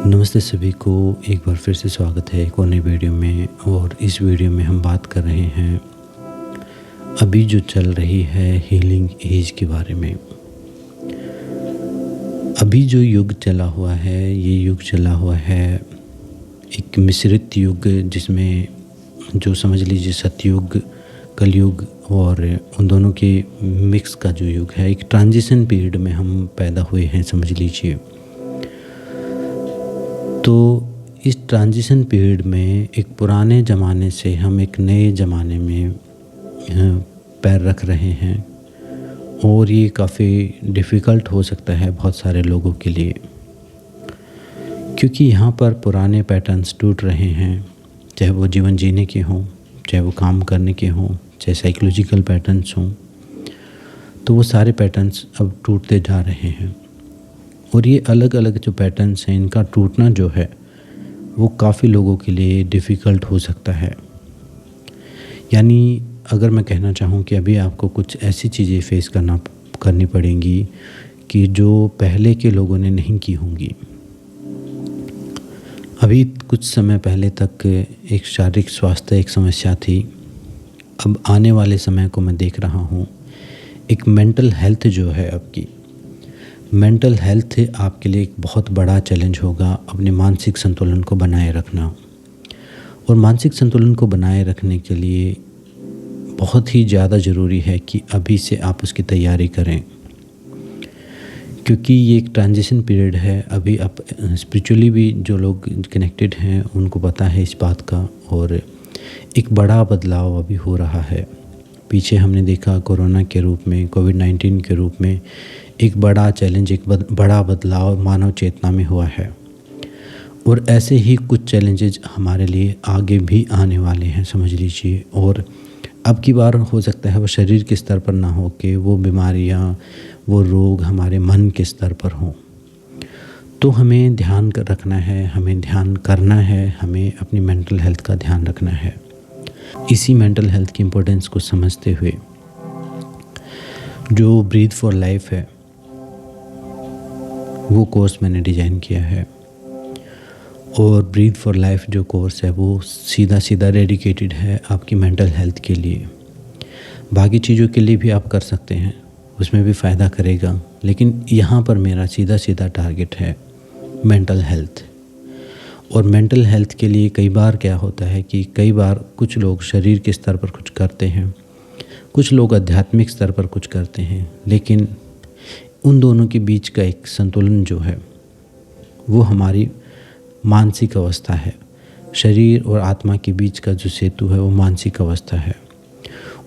नमस्ते सभी को, एक बार फिर से स्वागत है एक और नई वीडियो में। और इस वीडियो में हम बात कर रहे हैं अभी जो चल रही है हीलिंग एज के बारे में। अभी जो युग चला हुआ है, ये युग चला हुआ है एक मिश्रित युग, जिसमें जो समझ लीजिए सतयुग, कलयुग और उन दोनों के मिक्स का जो युग है, एक ट्रांजिशन पीरियड में हम पैदा हुए हैं समझ लीजिए। तो इस ट्रांजिशन पीरियड में एक पुराने ज़माने से हम एक नए ज़माने में पैर रख रहे हैं, और ये काफ़ी डिफ़िकल्ट हो सकता है बहुत सारे लोगों के लिए, क्योंकि यहाँ पर पुराने पैटर्न्स टूट रहे हैं, चाहे वो जीवन जीने के हों, चाहे वो काम करने के हों, चाहे साइकोलॉजिकल पैटर्न्स हों। तो वो सारे पैटर्न्स अब टूटते जा रहे हैं, और ये अलग अलग जो पैटर्न्स हैं, इनका टूटना जो है वो काफ़ी लोगों के लिए डिफ़िकल्ट हो सकता है। यानी अगर मैं कहना चाहूँ कि अभी आपको कुछ ऐसी चीज़ें फेस करनी पड़ेंगी कि जो पहले के लोगों ने नहीं की होंगी। अभी कुछ समय पहले तक एक शारीरिक स्वास्थ्य एक समस्या थी, अब आने वाले समय को मैं देख रहा हूँ एक मेंटल हेल्थ जो है, आपकी मेंटल हेल्थ आपके लिए एक बहुत बड़ा चैलेंज होगा। अपने मानसिक संतुलन को बनाए रखना, और मानसिक संतुलन को बनाए रखने के लिए बहुत ही ज़्यादा ज़रूरी है कि अभी से आप उसकी तैयारी करें, क्योंकि ये एक ट्रांजिशन पीरियड है। अभी आप स्पिरिचुअली भी जो लोग कनेक्टेड हैं उनको पता है इस बात का, और एक बड़ा बदलाव अभी हो रहा है। पीछे हमने देखा कोरोना के रूप में, कोविड-19 के रूप में एक बड़ा चैलेंज, एक बड़ा बदलाव मानव चेतना में हुआ है, और ऐसे ही कुछ चैलेंजेस हमारे लिए आगे भी आने वाले हैं समझ लीजिए। और अब की बार हो सकता है वो शरीर के स्तर पर ना हो के वो बीमारियां, वो रोग हमारे मन के स्तर पर हों। तो हमें ध्यान रखना है, हमें ध्यान करना है, हमें अपनी मेंटल हेल्थ का ध्यान रखना है। इसी मेंटल हेल्थ की इम्पोर्टेंस को समझते हुए जो ब्रीथ फॉर लाइफ है वो कोर्स मैंने डिज़ाइन किया है, और ब्रीथ फॉर लाइफ जो कोर्स है वो सीधा डेडिकेटेड है आपकी मेंटल हेल्थ के लिए। बाकी चीज़ों के लिए भी आप कर सकते हैं, उसमें भी फ़ायदा करेगा, लेकिन यहाँ पर मेरा सीधा टारगेट है मेंटल हेल्थ। और मेंटल हेल्थ के लिए कई बार क्या होता है कि कई बार कुछ लोग शरीर के स्तर पर कुछ करते हैं, कुछ लोग आध्यात्मिक स्तर पर कुछ करते हैं, लेकिन उन दोनों के बीच का एक संतुलन जो है वो हमारी मानसिक अवस्था है। शरीर और आत्मा के बीच का जो सेतु है वो मानसिक अवस्था है,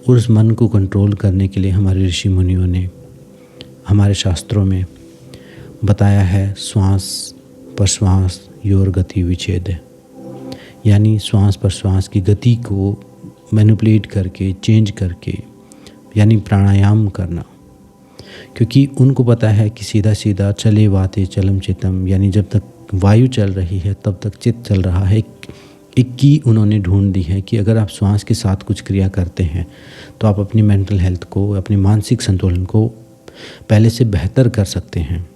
और उस मन को कंट्रोल करने के लिए हमारे ऋषि मुनियों ने हमारे शास्त्रों में बताया है श्वास प्रश्वास योर गति विच्छेद, यानी श्वास प्रश्वास की गति को मैनिपुलेट करके, चेंज करके, यानी प्राणायाम करना। क्योंकि उनको पता है कि सीधा चले वाते चलम चितम, यानी जब तक वायु चल रही है तब तक चित्त चल रहा है। एक की उन्होंने ढूंढ दी है कि अगर आप श्वास के साथ कुछ क्रिया करते हैं तो आप अपनी मेंटल हेल्थ को, अपने मानसिक संतुलन को पहले से बेहतर कर सकते हैं।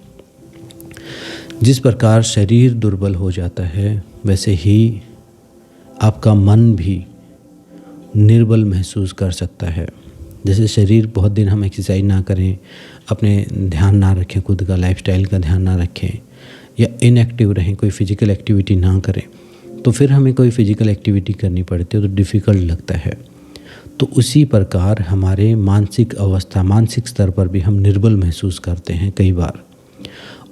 जिस प्रकार शरीर दुर्बल हो जाता है, वैसे ही आपका मन भी निर्बल महसूस कर सकता है। जैसे शरीर बहुत दिन हम एक्सरसाइज ना करें, अपने ध्यान ना रखें, खुद का लाइफस्टाइल का ध्यान ना रखें, या इनएक्टिव रहें, कोई फिजिकल एक्टिविटी ना करें, तो फिर हमें कोई फिजिकल एक्टिविटी करनी पड़ती है तो डिफ़िकल्ट लगता है। तो उसी प्रकार हमारे मानसिक अवस्था, मानसिक स्तर पर भी हम निर्बल महसूस करते हैं कई बार,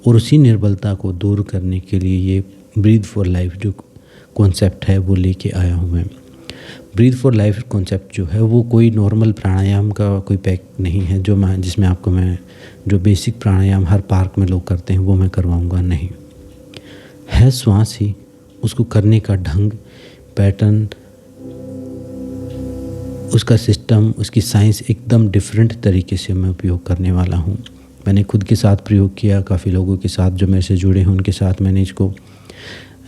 और उसी निर्बलता को दूर करने के लिए ये ब्रीथ फॉर लाइफ जो कॉन्सेप्ट है वो लेके आया हूँ मैं। ब्रीथ फॉर लाइफ कॉन्सेप्ट जो है वो कोई नॉर्मल प्राणायाम का कोई पैक नहीं है जिसमें आपको मैं जो बेसिक प्राणायाम हर पार्क में लोग करते हैं वो मैं करवाऊंगा, नहीं है। श्वास ही उसको करने का ढंग, पैटर्न, उसका सिस्टम, उसकी साइंस एकदम डिफरेंट तरीके से मैं उपयोग करने वाला हूँ। मैंने खुद के साथ प्रयोग किया, काफ़ी लोगों के साथ जो मेरे से जुड़े हैं उनके साथ मैंने इसको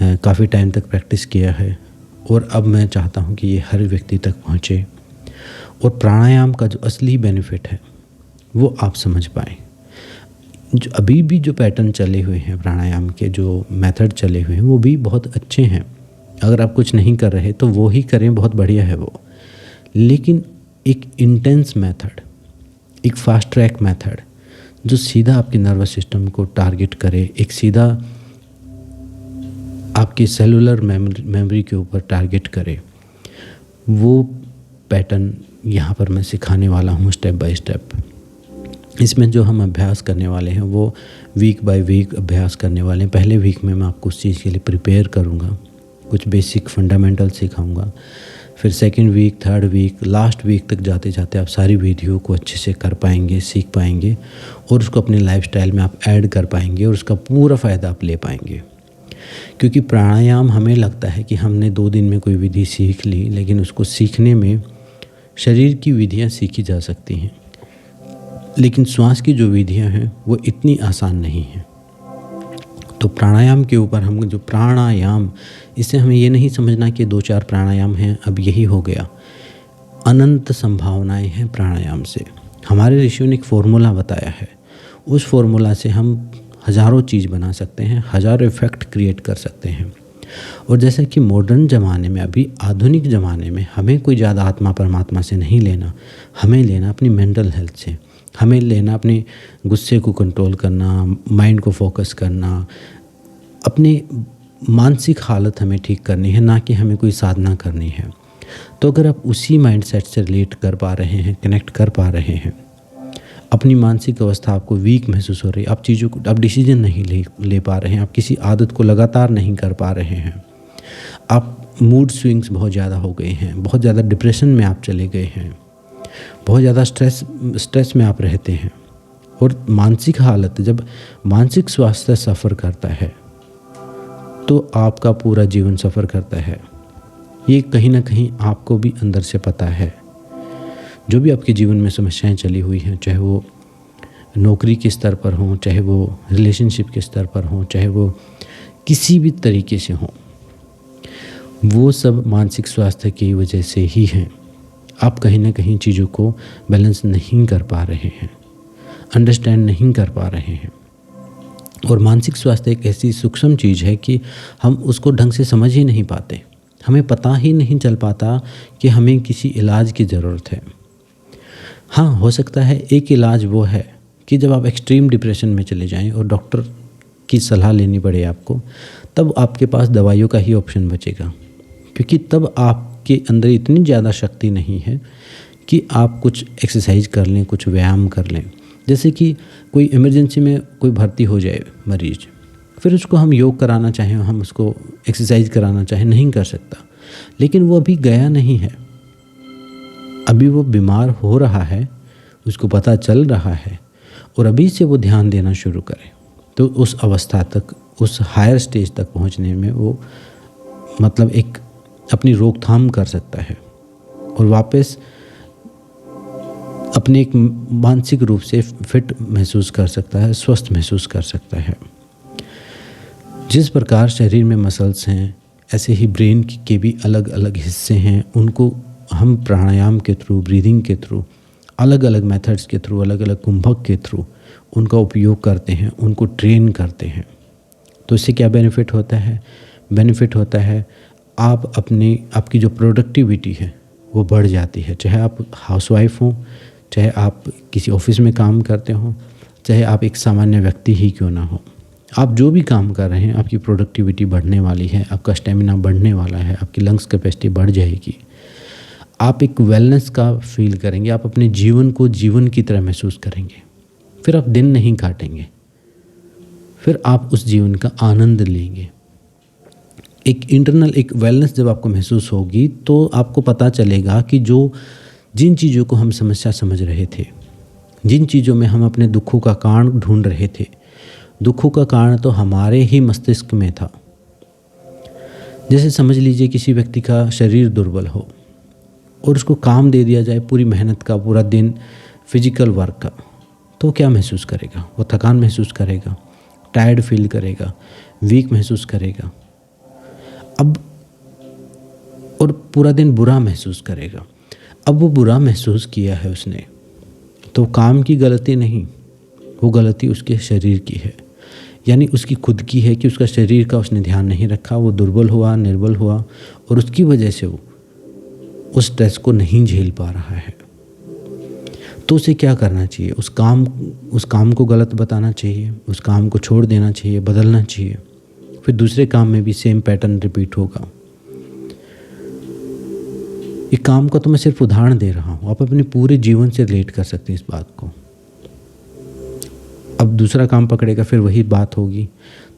काफ़ी टाइम तक प्रैक्टिस किया है, और अब मैं चाहता हूँ कि ये हर व्यक्ति तक पहुँचे, और प्राणायाम का जो असली बेनिफिट है वो आप समझ पाएँ। जो अभी भी जो पैटर्न चले हुए हैं प्राणायाम के, जो मेथड चले हुए हैं, वो भी बहुत अच्छे हैं। अगर आप कुछ नहीं कर रहे तो वो ही करें, बहुत बढ़िया है वो। लेकिन एक इंटेंस मेथड, एक फास्ट ट्रैक मेथड जो सीधा आपके नर्वस सिस्टम को टारगेट करे, एक सीधा आपकी सेलुलर मेमोरी के ऊपर टारगेट करे, वो पैटर्न यहाँ पर मैं सिखाने वाला हूँ स्टेप बाय स्टेप। इसमें जो हम अभ्यास करने वाले हैं वो वीक बाय वीक अभ्यास करने वाले हैं। पहले वीक में मैं आपको उस चीज़ के लिए प्रिपेयर करूँगा, कुछ बेसिक फंडामेंटल सिखाऊंगा। फिर second week, third week, last week तक जाते जाते आप सारी वीडियो को अच्छे से कर पाएंगे, सीख पाएंगे और उसको अपने लाइफस्टाइल में आप ऐड कर पाएंगे और उसका पूरा फ़ायदा आप ले पाएंगे। क्योंकि प्राणायाम, हमें लगता है कि हमने 2 दिन में कोई विधि सीख ली, लेकिन उसको सीखने में शरीर की विधियाँ सीखी जा सकती हैं, लेकिन श्वास की जो विधियाँ हैं वो इतनी आसान नहीं हैं। तो प्राणायाम के ऊपर हम जो प्राणायाम, इससे हमें ये नहीं समझना कि 2-4 प्राणायाम हैं अब यही हो गया। अनंत संभावनाएं हैं प्राणायाम से। हमारे ऋषियों ने एक फॉर्मूला बताया है, उस फॉर्मूला से हम हज़ारों चीज़ बना सकते हैं, हज़ारों इफ़ेक्ट क्रिएट कर सकते हैं। और जैसे कि मॉडर्न ज़माने में, अभी आधुनिक ज़माने में हमें कोई ज़्यादा आत्मा परमात्मा से नहीं लेना, हमें लेना अपनी मेंटल हेल्थ से, हमें लेना अपने गुस्से को कंट्रोल करना, माइंड को फोकस करना, अपनी मानसिक हालत हमें ठीक करनी है, ना कि हमें कोई साधना करनी है। तो अगर आप उसी माइंडसेट से रिलेट कर पा रहे हैं, कनेक्ट कर पा रहे हैं, अपनी मानसिक अवस्था आपको वीक महसूस हो रही है, आप चीज़ों को, आप डिसीजन नहीं ले पा रहे हैं, आप किसी आदत को लगातार नहीं कर पा रहे हैं, आप मूड स्विंग्स बहुत ज़्यादा हो गए हैं, बहुत ज़्यादा डिप्रेशन में आप चले गए हैं, बहुत ज़्यादा स्ट्रेस में आप रहते हैं। और मानसिक हालत, जब मानसिक स्वास्थ्य सफ़र करता है तो आपका पूरा जीवन सफ़र करता है। ये कहीं ना कहीं आपको भी अंदर से पता है। जो भी आपके जीवन में समस्याएं चली हुई हैं, चाहे वो नौकरी के स्तर पर हों, चाहे वो रिलेशनशिप के स्तर पर हों, चाहे वो किसी भी तरीके से हों, वो सब मानसिक स्वास्थ्य की वजह से ही हैं। आप कहीं ना कहीं चीज़ों को बैलेंस नहीं कर पा रहे हैं, अंडरस्टैंड नहीं कर पा रहे हैं। और मानसिक स्वास्थ्य एक ऐसी सूक्ष्म चीज़ है कि हम उसको ढंग से समझ ही नहीं पाते, हमें पता ही नहीं चल पाता कि हमें किसी इलाज की ज़रूरत है। हाँ, हो सकता है एक इलाज वो है कि जब आप एक्सट्रीम डिप्रेशन में चले जाएं और डॉक्टर की सलाह लेनी पड़े आपको, तब आपके पास दवाइयों का ही ऑप्शन बचेगा, क्योंकि तब आपके अंदर इतनी ज़्यादा शक्ति नहीं है कि आप कुछ एक्सरसाइज कर लें, कुछ व्यायाम कर लें। जैसे कि कोई इमरजेंसी में कोई भर्ती हो जाए मरीज, फिर उसको हम योग कराना चाहें, हम उसको एक्सरसाइज कराना चाहें, नहीं कर सकता। लेकिन वो अभी गया नहीं है, अभी वो बीमार हो रहा है, उसको पता चल रहा है, और अभी से वो ध्यान देना शुरू करे तो उस अवस्था तक, उस हायर स्टेज तक पहुंचने में वो मतलब एक अपनी रोकथाम कर सकता है और वापस अपने एक मानसिक रूप से फिट महसूस कर सकता है, स्वस्थ महसूस कर सकता है। जिस प्रकार शरीर में मसल्स हैं, ऐसे ही ब्रेन के भी अलग अलग हिस्से हैं, उनको हम प्राणायाम के थ्रू, ब्रीदिंग के थ्रू, अलग अलग मेथड्स के थ्रू, अलग अलग कुंभक के थ्रू उनका उपयोग करते हैं, उनको ट्रेन करते हैं। तो इससे क्या बेनिफिट होता है? बेनिफिट होता है आपकी जो प्रोडक्टिविटी है वो बढ़ जाती है। चाहे आप हाउसवाइफ हों, चाहे आप किसी ऑफिस में काम करते हों, चाहे आप एक सामान्य व्यक्ति ही क्यों ना हो, आप जो भी काम कर रहे हैं आपकी प्रोडक्टिविटी बढ़ने वाली है, आपका स्टेमिना बढ़ने वाला है, आपकी लंग्स कैपेसिटी बढ़ जाएगी, आप एक वेलनेस का फील करेंगे, आप अपने जीवन को जीवन की तरह महसूस करेंगे। फिर आप दिन नहीं काटेंगे, फिर आप उस जीवन का आनंद लेंगे। एक इंटरनल एक वेलनेस जब आपको महसूस होगी तो आपको पता चलेगा कि जिन चीज़ों को हम समस्या समझ रहे थे, जिन चीज़ों में हम अपने दुखों का कारण ढूंढ रहे थे, दुखों का कारण तो हमारे ही मस्तिष्क में था। जैसे समझ लीजिए किसी व्यक्ति का शरीर दुर्बल हो और उसको काम दे दिया जाए पूरी मेहनत का, पूरा दिन फिजिकल वर्क का, तो क्या महसूस करेगा? वो थकान महसूस करेगा, टायर्ड फील करेगा, वीक महसूस करेगा, अब और पूरा दिन बुरा महसूस करेगा। अब वो बुरा महसूस किया है उसने, तो काम की गलती नहीं, वो गलती उसके शरीर की है, यानी उसकी खुद की है कि उसका शरीर का उसने ध्यान नहीं रखा, वो दुर्बल हुआ, निर्बल हुआ और उसकी वजह से वो उस स्ट्रेस को नहीं झेल पा रहा है। तो उसे क्या करना चाहिए? उस काम को गलत बताना चाहिए, उस काम को छोड़ देना चाहिए, बदलना चाहिए। फिर दूसरे काम में भी सेम पैटर्न रिपीट होगा। ये काम का तो मैं सिर्फ उदाहरण दे रहा हूँ, आप अपने पूरे जीवन से रिलेट कर सकते हैं इस बात को। अब दूसरा काम पकड़ेगा, फिर वही बात होगी।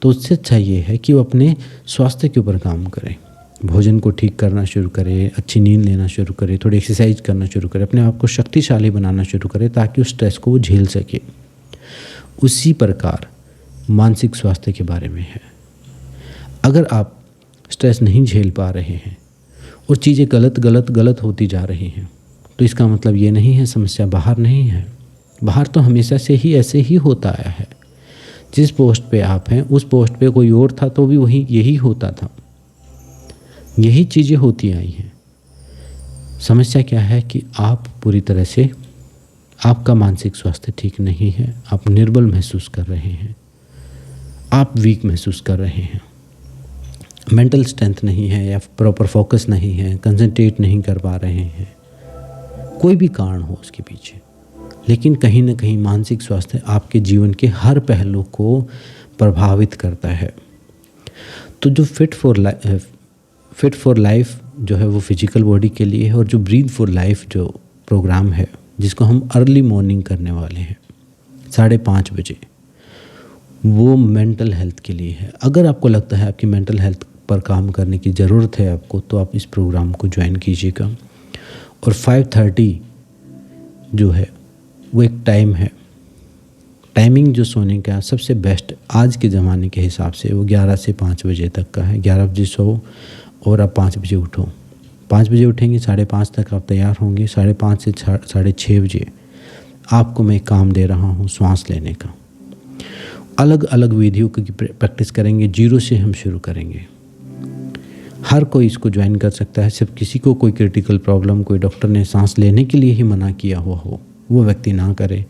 तो उससे अच्छा ये है कि वो अपने स्वास्थ्य के ऊपर काम करे, भोजन को ठीक करना शुरू करे, अच्छी नींद लेना शुरू करे, थोड़ी एक्सरसाइज करना शुरू करे, अपने आप को शक्तिशाली बनाना शुरू करे ताकि उस स्ट्रेस को वो झेल सके। उसी प्रकार मानसिक स्वास्थ्य के बारे में है। अगर आप स्ट्रेस नहीं झेल पा रहे हैं और चीज़ें गलत होती जा रही हैं, तो इसका मतलब ये नहीं है समस्या बाहर नहीं है। बाहर तो हमेशा से ही ऐसे ही होता आया है। जिस पोस्ट पे आप हैं उस पोस्ट पे कोई और था तो भी यही होता था, यही चीज़ें होती आई हैं। समस्या क्या है कि आप पूरी तरह से, आपका मानसिक स्वास्थ्य ठीक नहीं है, आप निर्बल महसूस कर रहे हैं, आप वीक महसूस कर रहे हैं, मेंटल स्ट्रेंथ नहीं है या प्रॉपर फोकस नहीं है, कंसंट्रेट नहीं कर पा रहे हैं, कोई भी कारण हो उसके पीछे। लेकिन कहीं ना कहीं मानसिक स्वास्थ्य आपके जीवन के हर पहलू को प्रभावित करता है। तो जो फिट फॉर लाइफ जो है वो फिजिकल बॉडी के लिए है, और जो ब्रीथ फॉर लाइफ जो प्रोग्राम है जिसको हम अर्ली मॉर्निंग करने वाले हैं 5:30 बजे, वो मेंटल हेल्थ के लिए है। अगर आपको लगता है आपकी मेंटल हेल्थ पर काम करने की ज़रूरत है आपको, तो आप इस प्रोग्राम को ज्वाइन कीजिएगा। और 5:30 जो है वो एक टाइम है, टाइमिंग जो सोने का सबसे बेस्ट आज के ज़माने के हिसाब से वो 11 से 5 बजे तक का है। 11 बजे सो और आप 5 बजे उठो। 5 बजे उठेंगे, 5:30 तक आप तैयार होंगे। 5:30 से 6:30 बजे आपको मैं काम दे रहा हूँ सांस लेने का। अलग अलग विधियों की प्रैक्टिस करेंगे, 0 से हम शुरू करेंगे। हर कोई इसको ज्वाइन कर सकता है। सिर्फ किसी को कोई क्रिटिकल प्रॉब्लम, कोई डॉक्टर ने सांस लेने के लिए ही मना किया हुआ हो, वो व्यक्ति ना करे,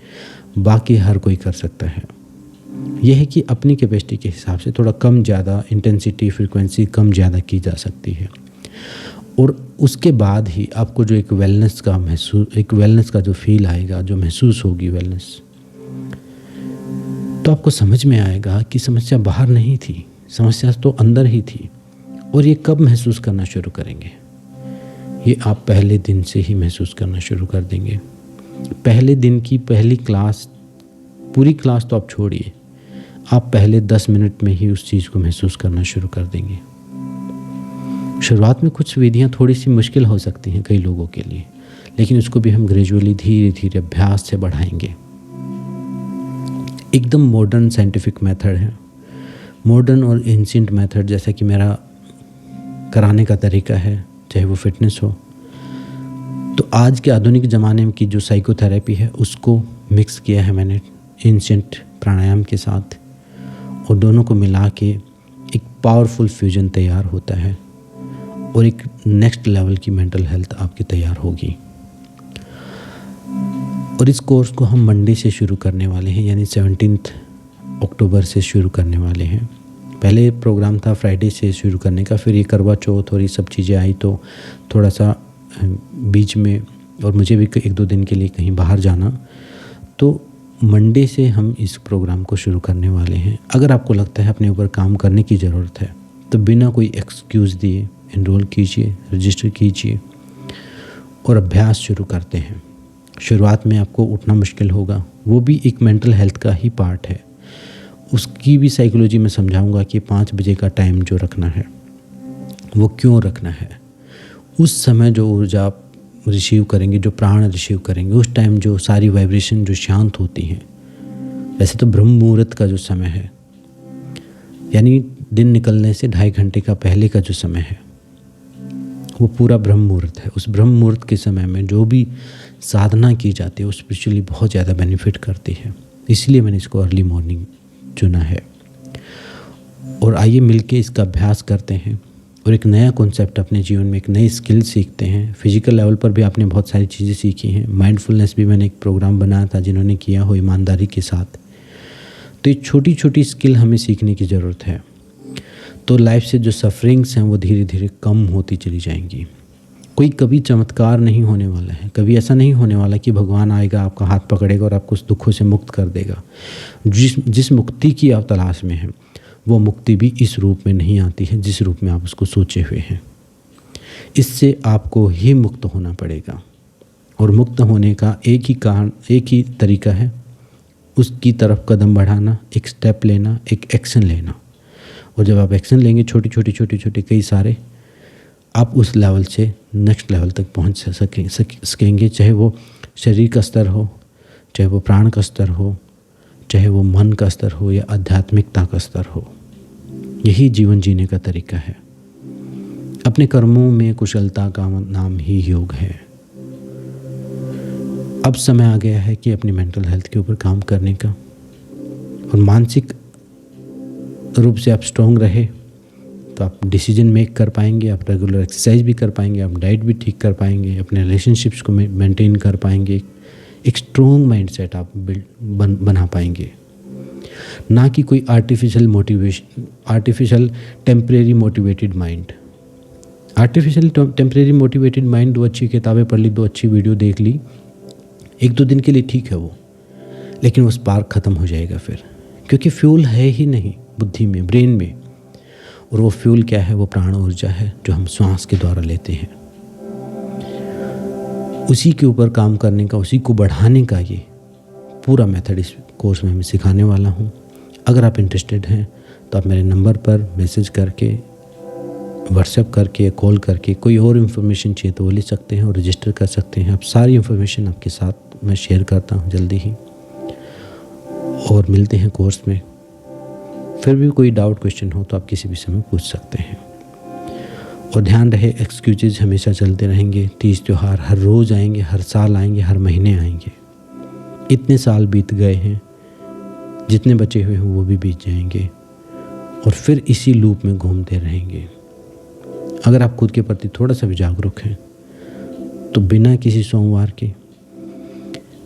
बाकी हर कोई कर सकता है। यह है कि अपनी कैपेसिटी के हिसाब से थोड़ा कम ज़्यादा इंटेंसिटी, फ्रीक्वेंसी कम ज़्यादा की जा सकती है। और उसके बाद ही आपको जो एक वेलनेस का जो फील आएगा, जो महसूस होगी वेलनेस, तो आपको समझ में आएगा कि समस्या बाहर नहीं थी, समस्या तो अंदर ही थी। और ये कब महसूस करना शुरू करेंगे? ये आप पहले दिन से ही महसूस करना शुरू कर देंगे। पहले दिन की पहली क्लास, पूरी क्लास तो आप छोड़िए, आप पहले 10 मिनट में ही उस चीज़ को महसूस करना शुरू कर देंगे। शुरुआत में कुछ विधियाँ थोड़ी सी मुश्किल हो सकती हैं कई लोगों के लिए, लेकिन उसको भी हम ग्रेजुअली धीरे धीरे अभ्यास से बढ़ाएंगे। एकदम मॉडर्न साइंटिफिक मेथड है, मॉडर्न और एंशिएंट मेथड, जैसा कि मेरा कराने का तरीका है, चाहे वो फिटनेस हो। तो आज के आधुनिक ज़माने की जो साइकोथेरेपी है उसको मिक्स किया है मैंने एंशिएंट प्राणायाम के साथ, और दोनों को मिला के एक पावरफुल फ्यूजन तैयार होता है और एक नेक्स्ट लेवल की मेंटल हेल्थ आपकी तैयार होगी। और इस कोर्स को हम मंडे से शुरू करने वाले हैं, यानी 17 अक्टूबर से शुरू करने वाले हैं। पहले प्रोग्राम था फ्राइडे से शुरू करने का, फिर ये करवा चौथ और ये सब चीज़ें आई तो थोड़ा सा बीच में, और मुझे भी 1-2 दिन के लिए कहीं बाहर जाना, तो मंडे से हम इस प्रोग्राम को शुरू करने वाले हैं। अगर आपको लगता है अपने ऊपर काम करने की ज़रूरत है तो बिना कोई एक्सक्यूज़ दिए एनरोल कीजिए, रजिस्टर कीजिए और अभ्यास शुरू करते हैं। शुरुआत में आपको उठना मुश्किल होगा, वो भी एक मेंटल हेल्थ का ही पार्ट है। उसकी भी साइकोलॉजी में समझाऊंगा कि 5 बजे का टाइम जो रखना है वो क्यों रखना है। उस समय जो ऊर्जा आप रिसीव करेंगे, जो प्राण रिसीव करेंगे, उस टाइम जो सारी वाइब्रेशन जो शांत होती हैं। वैसे तो ब्रह्म मुहूर्त का जो समय है, यानी दिन निकलने से 2.5 घंटे का पहले का जो समय है, वो पूरा ब्रह्म मुहूर्त है। उस ब्रह्म मुहूर्त के समय में जो भी साधना की जाती है वो स्पिरिचुअली बहुत ज़्यादा बेनिफिट करती है। इसलिए मैंने इसको अर्ली मॉर्निंग चुना है। और आइए मिलके इसका अभ्यास करते हैं और एक नया कॉन्सेप्ट अपने जीवन में, एक नई स्किल सीखते हैं। फिजिकल लेवल पर भी आपने बहुत सारी चीज़ें सीखी हैं। माइंडफुलनेस भी मैंने एक प्रोग्राम बनाया था, जिन्होंने किया हो ईमानदारी के साथ तो ये छोटी छोटी स्किल हमें सीखने की ज़रूरत है, तो लाइफ से जो सफरिंग्स हैं वो धीरे धीरे कम होती चली जाएंगी। कोई कभी चमत्कार नहीं होने वाला है, कभी ऐसा नहीं होने वाला कि भगवान आएगा, आपका हाथ पकड़ेगा और आपको उस दुखों से मुक्त कर देगा। जिस मुक्ति की आप तलाश में हैं वो मुक्ति भी इस रूप में नहीं आती है जिस रूप में आप उसको सोचे हुए हैं। इससे आपको ही मुक्त होना पड़ेगा, और मुक्त होने का एक ही तरीका है, उसकी तरफ कदम बढ़ाना, एक स्टेप लेना, एक एक्शन लेना। और जब आप एक्शन लेंगे छोटे छोटे कई सारे, आप उस लेवल से नेक्स्ट लेवल तक पहुंच सकेंगे। चाहे वो शरीर का स्तर हो, चाहे वो प्राण का स्तर हो, चाहे वो मन का स्तर हो या आध्यात्मिकता का स्तर हो। यही जीवन जीने का तरीका है। अपने कर्मों में कुशलता का नाम ही योग है। अब समय आ गया है कि अपनी मेंटल हेल्थ के ऊपर काम करने का, और मानसिक रूप से आप स्ट्रॉन्ग रहे तो आप डिसीजन मेक कर पाएंगे, आप रेगुलर एक्सरसाइज भी कर पाएंगे, आप डाइट भी ठीक कर पाएंगे, अपने रिलेशनशिप्स को मेंटेन कर पाएंगे, एक स्ट्रॉन्ग माइंडसेट आप बना पाएंगे। ना कि कोई artificial temporary motivated mind. Artificial temporary motivated mind, 2 अच्छी किताबें पढ़ ली, 2 अच्छी वीडियो देख ली, 1-2 दिन के लिए ठीक है वो, लेकिन वो स्पार्क ख़त्म हो जाएगा फिर, क्योंकि फ्यूल है ही नहीं बुद्धि में, ब्रेन में। और वो फ्यूल क्या है? वो प्राण ऊर्जा है जो हम श्वास के द्वारा लेते हैं। उसी के ऊपर काम करने का, उसी को बढ़ाने का ये पूरा मेथड इस कोर्स में मैं सिखाने वाला हूँ। अगर आप इंटरेस्टेड हैं तो आप मेरे नंबर पर मैसेज करके, व्हाट्सएप करके, कॉल करके कोई और इन्फॉर्मेशन चाहिए तो वो ले सकते हैं और रजिस्टर कर सकते हैं। आप सारी इन्फॉर्मेशन आपके साथ मैं शेयर करता हूँ जल्दी ही, और मिलते हैं कोर्स में। फिर भी कोई डाउट क्वेश्चन हो तो आप किसी भी समय पूछ सकते हैं। और ध्यान रहे, एक्सक्यूजेज हमेशा चलते रहेंगे। तीज त्यौहार हर रोज़ आएंगे, हर साल आएंगे, हर महीने आएंगे। इतने साल बीत गए हैं, जितने बचे हुए हैं वो भी बीत जाएंगे, और फिर इसी लूप में घूमते रहेंगे। अगर आप खुद के प्रति थोड़ा सा भी जागरूक हैं तो बिना किसी सोमवार के,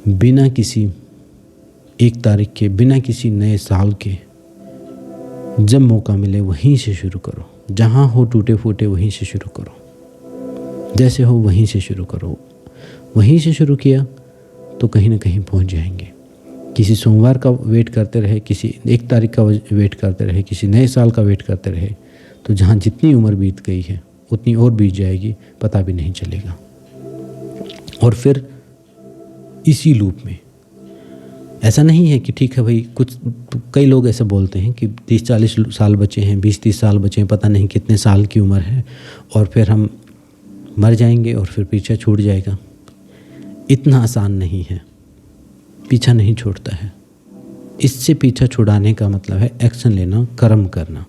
बिना किसी 1 तारीख के, बिना किसी नए साल के, जब मौका मिले वहीं से शुरू करो। जहाँ हो टूटे फूटे वहीं से शुरू करो, जैसे हो वहीं से शुरू करो। वहीं से शुरू किया तो कहीं ना कहीं पहुंच जाएंगे। किसी सोमवार का वेट करते रहे, किसी 1 तारीख का वेट करते रहे, किसी नए साल का वेट करते रहे, तो जहाँ जितनी उम्र बीत गई है उतनी और बीत जाएगी, पता भी नहीं चलेगा। और फिर इसी लूप में, ऐसा नहीं है कि ठीक है भाई, कई लोग ऐसे बोलते हैं कि 30-40 साल बचे हैं, 20-30 साल बचे हैं, पता नहीं कितने साल की उम्र है, और फिर हम मर जाएंगे और फिर पीछा छूट जाएगा। इतना आसान नहीं है, पीछा नहीं छूटता है। इससे पीछा छुड़ाने का मतलब है एक्शन लेना, कर्म करना।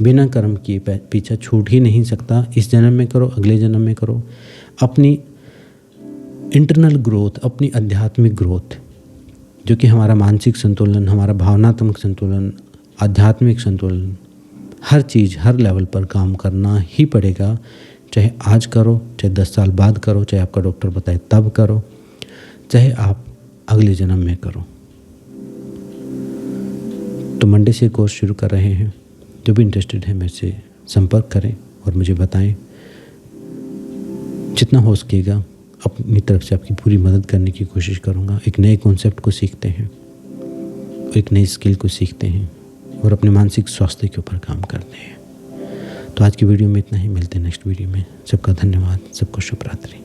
बिना कर्म किए पीछा छूट ही नहीं सकता। इस जन्म में करो, अगले जन्म में करो। अपनी इंटरनल ग्रोथ, अपनी आध्यात्मिक ग्रोथ, जो कि हमारा मानसिक संतुलन, हमारा भावनात्मक संतुलन, आध्यात्मिक संतुलन, हर चीज़ हर लेवल पर काम करना ही पड़ेगा। चाहे आज करो, चाहे 10 साल बाद करो, चाहे आपका डॉक्टर बताए तब करो, चाहे आप अगले जन्म में करो। तो मंडे से कोर्स शुरू कर रहे हैं। जो भी इंटरेस्टेड है मेरे से संपर्क करें और मुझे बताएं। जितना हो सकेगा अपनी तरफ से आपकी पूरी मदद करने की कोशिश करूँगा। एक नए कॉन्सेप्ट को सीखते हैं, एक नई स्किल को सीखते हैं और अपने मानसिक स्वास्थ्य के ऊपर काम करते हैं। तो आज की वीडियो में इतना ही, मिलते हैं नेक्स्ट वीडियो में। सबका धन्यवाद, सबको शुभ रात्रि।